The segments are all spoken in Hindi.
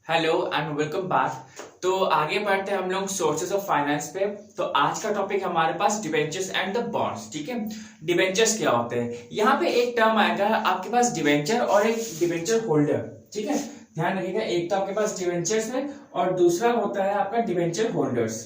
Hello and welcome back. तो आगे बढ़ते हैं हम लोग सोर्सेज ऑफ फाइनेंस पे। तो आज का टॉपिक हमारे पास डिबेंचर्स एंड द बॉन्ड्स। ठीक है, डिबेंचर्स क्या होते हैं? यहाँ पे एक टर्म आएगा आपके पास डिबेंचर और एक डिबेंचर होल्डर। ठीक है, ध्यान रखिएगा, एक तो आपके पास डिबेंचर्स है और दूसरा होता है आपका डिबेंचर होल्डर्स।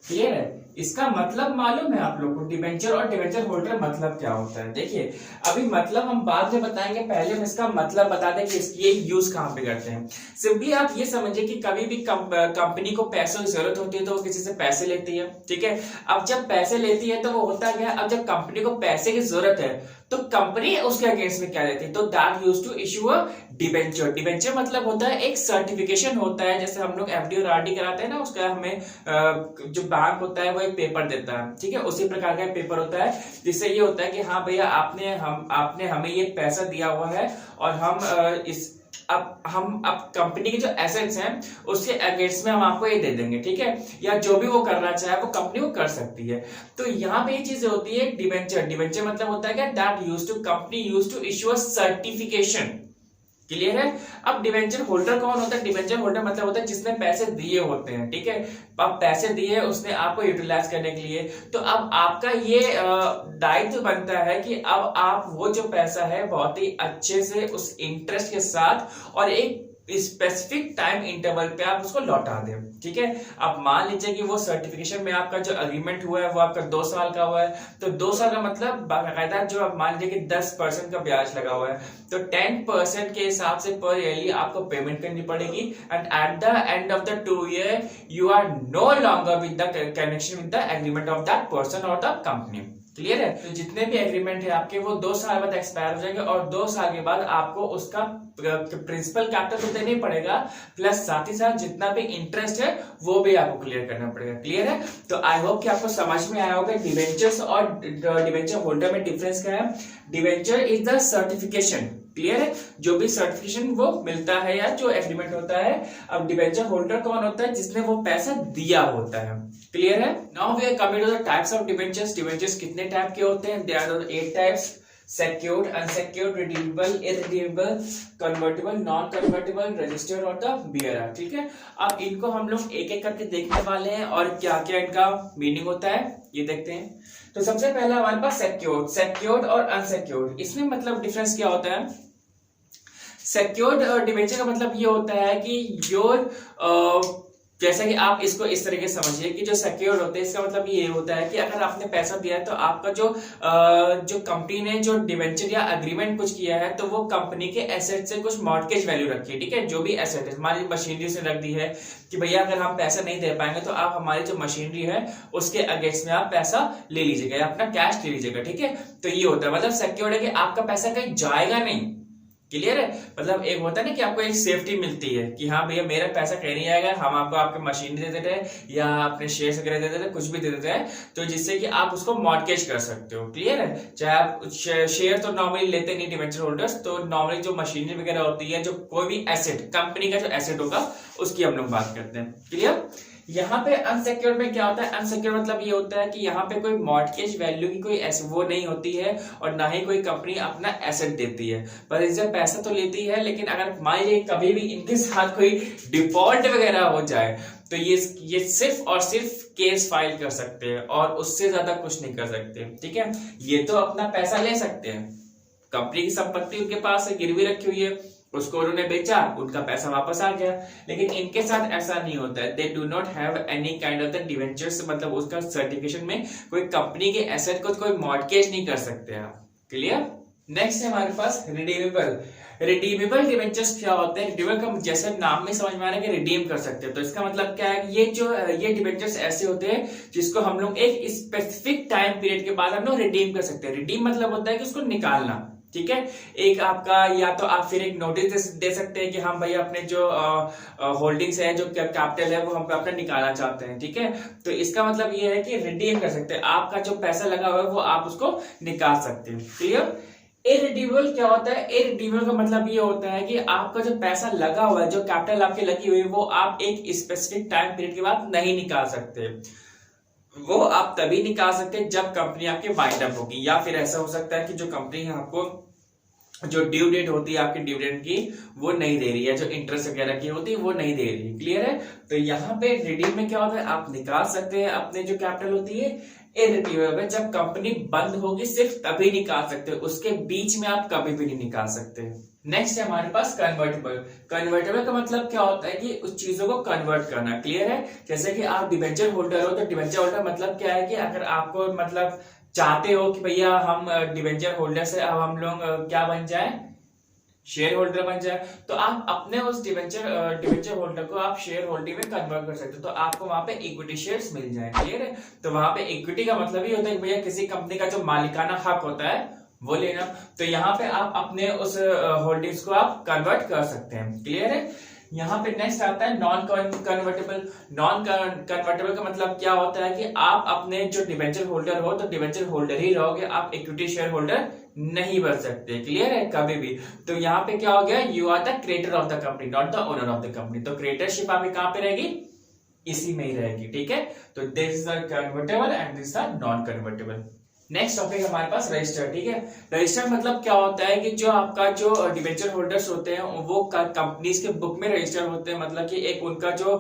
क्लियर है? इसका मतलब मालूम है आप लोग को? डिबेंचर और डिबेंचर होल्डर मतलब क्या होता है? देखिए, अभी मतलब हम बाद में बताएंगे, पहले हम इसका मतलब बता दें कि ये यूज कहां पे करते हैं। सिंपली आप ये समझिए कि कभी भी कंपनी को पैसों की जरूरत होती है तो वो किसी से पैसे लेती है। ठीक है, अब जब पैसे लेती है तो वो होता क्या, अब जब कंपनी को पैसे की जरूरत है तो कंपनी उसके अगेंस्ट में क्या देती है, तो that use to issue a debenture. Debenture मतलब होता है एक सर्टिफिकेशन होता है, जैसे हम लोग एफडी और आरडी कराते हैं ना, उसका हमें जो बैंक होता है वो एक पेपर देता है। ठीक है, उसी प्रकार का पेपर होता है जिससे ये होता है कि हाँ भैया आपने हमें ये पैसा दिया हुआ है और हम कंपनी के जो एसेट्स हैं उसके अगेंस्ट में हम आपको ये दे देंगे। ठीक है, या जो भी वो करना चाहे वो कंपनी वो कर सकती है। तो यहाँ पे ये चीज होती है डिबेंचर। डिबेंचर मतलब होता है क्या, that use to company use to issue a certification. Clear है? अब डिबेंचर होल्डर कौन होता है? डिबेंचर होल्डर मतलब होता है जिसने पैसे दिए होते हैं। ठीक है, अब पैसे दिए उसने आपको यूटिलाइज करने के लिए, तो अब आपका ये दायित्व बनता है कि अब आप वो जो पैसा है बहुत ही अच्छे से उस इंटरेस्ट के साथ और एक स्पेसिफिक टाइम इंटरवल पे आप उसको लौटा दें। ठीक है, अब मान लीजिए कि वो सर्टिफिकेशन में आपका जो अग्रीमेंट हुआ है वो आपका 2 साल का हुआ है, तो 2 साल का मतलब बाकायदा जो आप मान लीजिए कि 10% का ब्याज लगा हुआ है, तो 10% के हिसाब से पर ईयरली आपको पेमेंट करनी पड़ेगी। And at the end of the 2 year you are no longer with the connection with the agreement of that person और द कंपनी। क्लियर है? तो जितने भी एग्रीमेंट है आपके वो 2 साल बाद एक्सपायर हो जाएंगे और 2 साल के बाद आपको उसका प्रिंसिपल कैपिटल तो देना ही पड़ेगा, प्लस साथ ही साथ जितना भी इंटरेस्ट है वो भी आपको क्लियर करना पड़ेगा। क्लियर है? तो आई होप कि आपको समझ में आया होगा डिबेंचर्स और डिबेंचर होल्डर में डिफरेंस क्या है। Debenture is the certification. Clear है? जो भी सर्टिफिकेशन वो मिलता है या जो एग्रीमेंट होता है। अब डिबेंचर होल्डर कौन होता है? जिसने वो पैसा दिया होता है। क्लियर है? Now we are coming to the types of debentures. Debentures कितने टाइप के होते हैं? There are 8 types: secured, unsecured, redeemable, irredeemable, convertible, non convertible, registered और द bearer। ठीक है, अब इनको हम लोग एक एक करके देखने वाले हैं और क्या क्या इनका मीनिंग होता है ये देखते हैं। तो सबसे पहला हमारे पास secured। secured और unsecured, इसमें मतलब डिफरेंस क्या होता है? सिक्योर्ड डिबेंचर का मतलब ये होता है कि योर जैसा कि आप इसको इस तरीके से समझिए कि जो सिक्योर्ड होते हैं इसका मतलब ये होता है कि अगर आपने पैसा दिया है तो आपका जो कंपनी ने जो डिबेंचर या अग्रीमेंट कुछ किया है तो वो कंपनी के एसेट से कुछ मॉर्टगेज वैल्यू रखी है। ठीक है, जो भी एसेट है, हमारी मशीनरी से रख दी है कि भैया अगर हम पैसा नहीं दे पाएंगे तो आप हमारी जो मशीनरी है उसके अगेंस्ट में आप पैसा ले लीजिएगा या अपना कैश ले लीजिएगा। ठीक है, तो ये होता है मतलब सिक्योर्ड है कि आपका पैसा कहीं जाएगा नहीं। क्लियर है? मतलब एक होता है ना कि आपको एक सेफ्टी मिलती है कि हाँ भैया मेरा पैसा कहीं नहीं आएगा, हम आपको आपके मशीन दे देते हैं या अपने शेयर वगैरह दे देते हैं, कुछ भी दे देते हैं, तो जिससे कि आप उसको मॉर्टगेज कर सकते हो। क्लियर है? चाहे आप शेयर तो नॉर्मली लेते नहीं डिबेंचर होल्डर्स, तो नॉर्मली जो मशीनरी वगैरह होती है, जो कोई भी एसेट कंपनी का जो एसेट होगा उसकी हम लोग बात करते हैं। क्लियर? यहाँ पे अनसिक्योर्ड में क्या होता है? अनसिक्योर्ड मतलब ये होता है कि यहाँ पे कोई मॉर्टगेज वैल्यू की कोई वो नहीं होती है और ना ही कोई कंपनी अपना एसेट देती है, पर इनसे पैसा तो लेती है। लेकिन अगर मान लीजिए कभी भी इनके साथ कोई डिफॉल्ट वगैरह हो जाए तो ये सिर्फ और सिर्फ केस फाइल कर सकते हैं और उससे ज्यादा कुछ नहीं कर सकते। ठीक है, ये तो अपना पैसा ले सकते हैं, कंपनी की संपत्ति उनके पास है, गिरवी रखी हुई है, उसको उन्होंने बेचा, उनका पैसा वापस आ गया। लेकिन इनके साथ ऐसा नहीं होता है। They do not have any kind of the debentures, मतलब उसका सर्टिफिकेशन में कोई कंपनी के एसेट को कोई मॉर्टगेज नहीं कर सकते आप। क्लियर? नेक्स्ट है हमारे पास रिडीमेबल। रिडीमेबल डिवेंचर्स क्या होते हैं? रिडीमेबल का जैसे नाम में समझ में आ रहा है कि रिडीम कर सकते हैं, तो इसका मतलब क्या है? ये डिवेंचर्स ऐसे होते हैं जिसको हम लोग एक स्पेसिफिक टाइम पीरियड के बाद हम लोग रिडीम कर सकते हैं। रिडीम मतलब होता है कि उसको निकालना। ठीक है, एक आपका या तो आप फिर एक नोटिस दे सकते हैं कि हम भैया अपने जो होल्डिंग्स है, जो कैपिटल है, वो हम अपना निकालना चाहते हैं। ठीक है, तो इसका मतलब ये है कि रिडीम कर सकते हैं, आपका जो पैसा लगा हुआ है वो आप उसको निकाल सकते हैं। क्लियर? इरिडीमेबल क्या होता है? इरिडीमेबल का मतलब ये होता है कि आपका जो पैसा लगा हुआ है, जो कैपिटल आपकी लगी हुई है, वो आप एक स्पेसिफिक टाइम पीरियड के बाद नहीं निकाल सकते। वो आप तभी निकाल सकते हैं जब कंपनी आपकी वाइंड अप होगी, या फिर ऐसा हो सकता है कि जो कंपनी है आपको जो ड्यू डेट होती है आपकी डिविडेंड की वो नहीं दे रही है, जो इंटरेस्ट वगैरह की होती है वो नहीं दे रही है। क्लियर है? तो यहाँ पे रिडीम में क्या होता है, आप निकाल सकते हैं अपने जो कैपिटल होती है इररिडीमेबल, जब कंपनी बंद होगी सिर्फ तभी निकाल सकते हो, उसके बीच में आप कभी भी नहीं निकाल सकते। नेक्स्ट है हमारे पास कन्वर्टेबल। कन्वर्टेबल का मतलब क्या होता है कि उस चीजों को कन्वर्ट करना। क्लियर है? जैसे कि आप डिबेंचर होल्डर हो, तो डिबेंचर होल्डर मतलब क्या है कि अगर आपको मतलब चाहते हो कि भैया हम डिबेंचर होल्डर से अब हम लोग क्या बन जाए, शेयर होल्डर बन जाए, तो आप अपने उस डिबेंचर होल्डर को आप शेयर होल्डिंग में कन्वर्ट कर सकते हो, तो आपको वहां पे इक्विटी शेयर्स मिल जाए। क्लियर है? तो वहां पे इक्विटी का मतलब ही होता है कि भैया किसी कंपनी का जो मालिकाना हक होता है वो लेना। तो यहाँ पे आप अपने उस होल्डिंग्स को आप कन्वर्ट कर सकते हैं। क्लियर है? यहाँ पे नेक्स्ट आता है नॉन कन्वर्टेबल। नॉन कन्वर्टेबल का मतलब क्या होता है कि आप अपने जो डिबेंचर होल्डर हो तो डिबेंचर होल्डर ही रहोगे, आप इक्विटी शेयर होल्डर नहीं बन सकते। क्लियर है? कभी भी। तो यहाँ पे क्या हो गया, you are the creator of the company not the owner of the company. तो क्रिएटरशिप आपकी कहां पे रहेगी, इसी में ही रहेगी। ठीक है? तो this is the convertible and this the non convertible. Next topic हमारे पास रजिस्टर। ठीक है? रजिस्टर मतलब क्या होता है कि जो आपका जो डिबेंचर होल्डर्स होते हैं वो कंपनीज के बुक में रजिस्टर होते हैं, मतलब कि एक उनका जो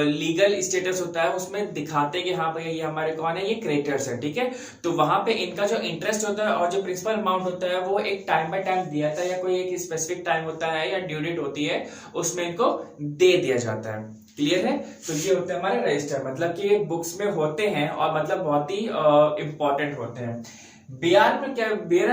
लीगल स्टेटस होता है उसमें दिखाते हैं कि हाँ भैया ये हमारे कौन है, ये क्रेडिटर्स है। ठीक है? तो वहां पे इनका जो इंटरेस्ट होता है और जो प्रिंसिपल अमाउंट होता है वो एक टाइम बाय टाइम दिया जाता है, या कोई एक स्पेसिफिक टाइम होता है या ड्यू डेट होती है उसमें इनको दे दिया जाता है। क्लियर है? तो ये होते हैं हमारे रजिस्टर, मतलब कि बुक्स में होते हैं और मतलब बहुत ही इंपॉर्टेंट होते हैं। बीआर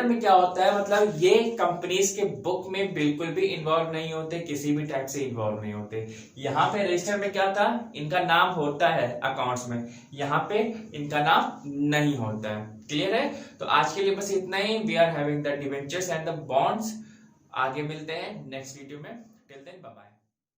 में क्या होता है, मतलब ये कंपनीज के बुक में बिल्कुल भी इन्वॉल्व नहीं होते, किसी भी टाइप से इन्वॉल्व नहीं होते। यहाँ पे रजिस्टर में क्या था, इनका नाम होता है अकाउंट्स में, यहाँ पे इनका नाम नहीं होता है। क्लियर है? तो आज के लिए बस इतना ही। We are having the debentures and the bonds. आगे मिलते हैं नेक्स्ट वीडियो में। Till then bye bye.